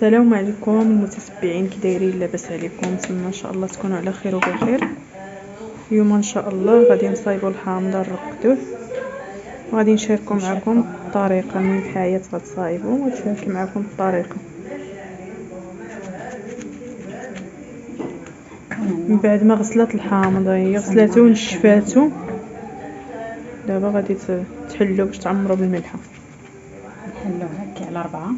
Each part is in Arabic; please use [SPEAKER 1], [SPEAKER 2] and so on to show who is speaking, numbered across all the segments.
[SPEAKER 1] السلام عليكم المتتبعين، كي دايرين؟ لاباس عليكم؟ نتمنى ان شاء الله تكونوا على خير وبخير. اليوم ان شاء الله غادي نصايبوا الحامض نرقدوه، وغادي نشاركوا معكم الطريقه. المهم حياه غتصايبوا ونشارك معكم الطريقه. من بعد ما غسلت الحامض، هي غسلاتو ونشفاتو، دابا غادي تحلو باش تعمروا بالملحه.
[SPEAKER 2] نحلو هكا على 4.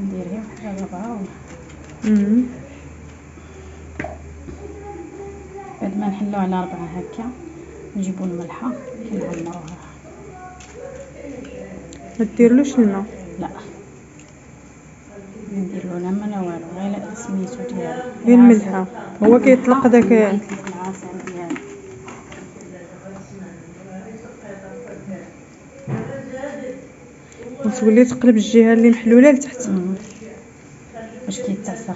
[SPEAKER 2] نديرها على 4. بعد ما نحلو على 4 هكا نجيبو الملحه نعمروها.
[SPEAKER 1] ما ديرلوش الماء؟
[SPEAKER 2] لا، ما نديرلو لا ما لا والو، غير سميتو ديالو
[SPEAKER 1] غير الملحه. هو كيطلق داك
[SPEAKER 2] العصير ديالو.
[SPEAKER 1] وتولي تقلب الجهه اللي محلوله لتحت
[SPEAKER 2] باش كيتعصر.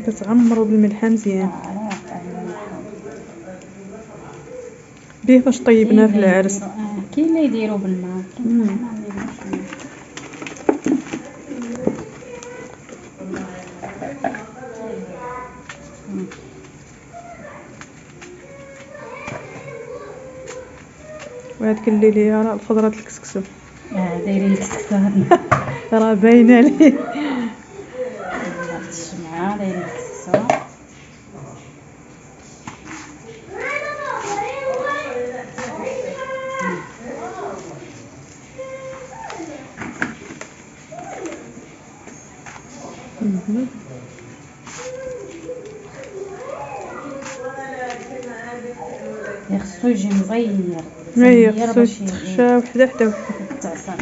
[SPEAKER 1] كتعمروا بالملحه مزيان. به باش طيبنا في العرس.
[SPEAKER 2] كاين اللي يديروا بالماء،
[SPEAKER 1] وهاد اللي ليها راه الخضره الكسكسو.
[SPEAKER 2] دايرين الكسكسو
[SPEAKER 1] راه باينه ليه.
[SPEAKER 2] الشمعه دايرين الكسكسو. خصو يجي مزير.
[SPEAKER 1] اييه خصو يتخشى وحده حدا
[SPEAKER 2] تعصر.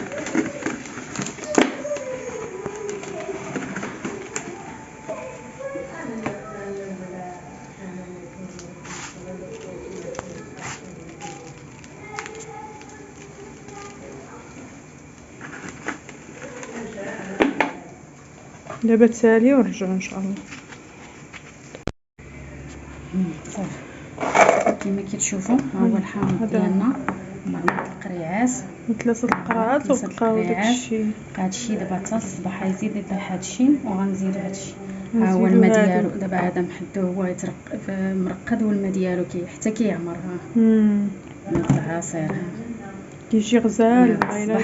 [SPEAKER 1] دابا تسالي ونرجعوا ان شاء الله.
[SPEAKER 2] صافي كما كتشوفوا ها هو الحامض ديالنا مع القريعات،
[SPEAKER 1] 3 القرعات وبقاو داكشي.
[SPEAKER 2] هادشي دابا حتى الصباح غيزيد يطيح هادشي وغنزيدو هادشي. ها هو الماء ديالو دابا هذا محدو هو يترق مرقد، والماء ديالو حتى كيعمر. ماء العصير
[SPEAKER 1] كيجي غزال.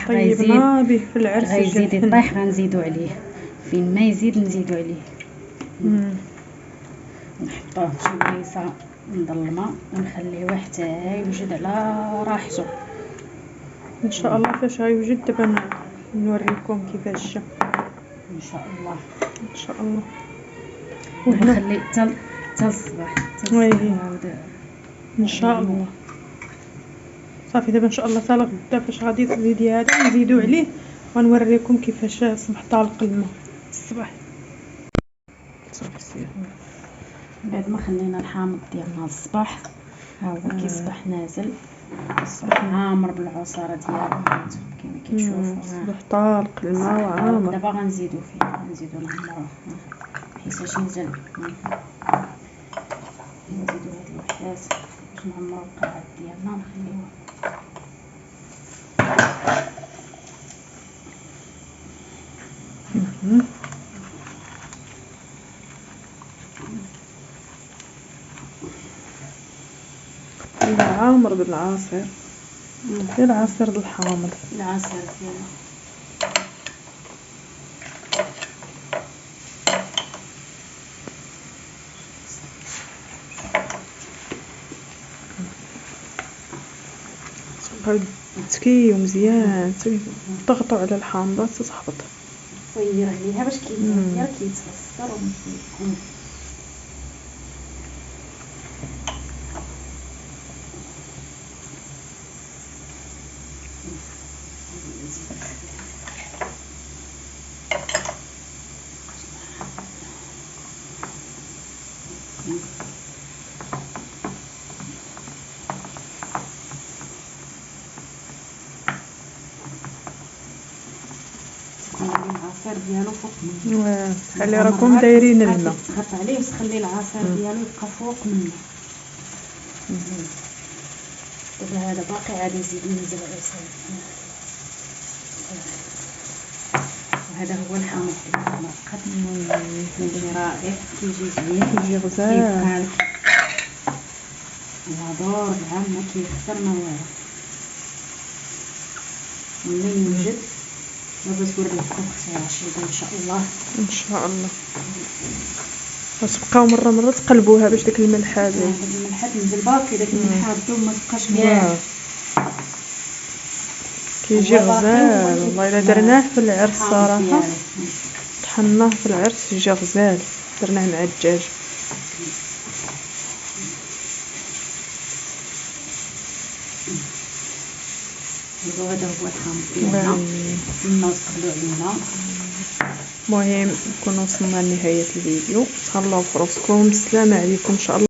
[SPEAKER 1] طيبنا به في العرس
[SPEAKER 2] غيزيد يطيح غنزيدو عليه. فين ما يزيد نزيدو عليه. نحطوه في شي بلايصه مظلمه ونخليوه حتى يوجد على راحته
[SPEAKER 1] ان شاء الله. فاش غيوجد دابا نوريكم كيفاش جا
[SPEAKER 2] ان شاء الله.
[SPEAKER 1] ان شاء الله.
[SPEAKER 2] ونخلي حتى الصباح
[SPEAKER 1] ان شاء الله. صافي دابا ان شاء الله حتى غدا فاش غادي تزيدي هذا نزيدو عليه ونوريكم كيفاش صبح طالق الماء الصباح. صافي
[SPEAKER 2] بعد ما خلينا الحامض ديالنا الصباح ها هو كيصبح نازل، الصبح عامر بالعصاره ديالو كما كتشوفوا.
[SPEAKER 1] صبح طالق الماء وعامر.
[SPEAKER 2] دابا غنزيدو فيه، غنزيدو نعمروه بحيث اش ينزل. نزيدو هاد الوحدات باش نعمرو القاعات ديالنا ونخليوه.
[SPEAKER 1] عامر بالعصير. العصير د الحامض.
[SPEAKER 2] العصير ديالو
[SPEAKER 1] تكيو مزيان، ضغطوا على الحامضه حتى تهبط.
[SPEAKER 2] صير عليها باش كيتفسر ومشي. العصير ديالو فوق منه.
[SPEAKER 1] بحال اللي راكم دايرين الماء.
[SPEAKER 2] تضغط عليه وتخلي العصير ديالو يبقى فوق منه. دابا هذا باقي عاد نزيد ننزل العصير. وهذا هو الحامض المؤقت اللي رائع، كيجي زوين،
[SPEAKER 1] كيجي غزال،
[SPEAKER 2] ودور العام ما كيخسر ما والو. ملي يوجد دابا توريكم اختي رشيدة ان شاء الله.
[SPEAKER 1] ان شاء الله وتبقاو مره تقلبوها باش داك الملح هذا
[SPEAKER 2] الملح تنزل باقي، داك الملح بدون ما تبقاش كاع
[SPEAKER 1] كيجي غزال. والله الا درناه في العرس صراحه، طحناه في العرس يجي غزال، درناه مع الدجاج.
[SPEAKER 2] هذا هو الحامض ديالنا. نتمنوا تقبلوا علينا.
[SPEAKER 1] المهم نكونوا وصلنا لنهايه الفيديو. تهلاو في راسكم، السلام عليكم ان شاء الله.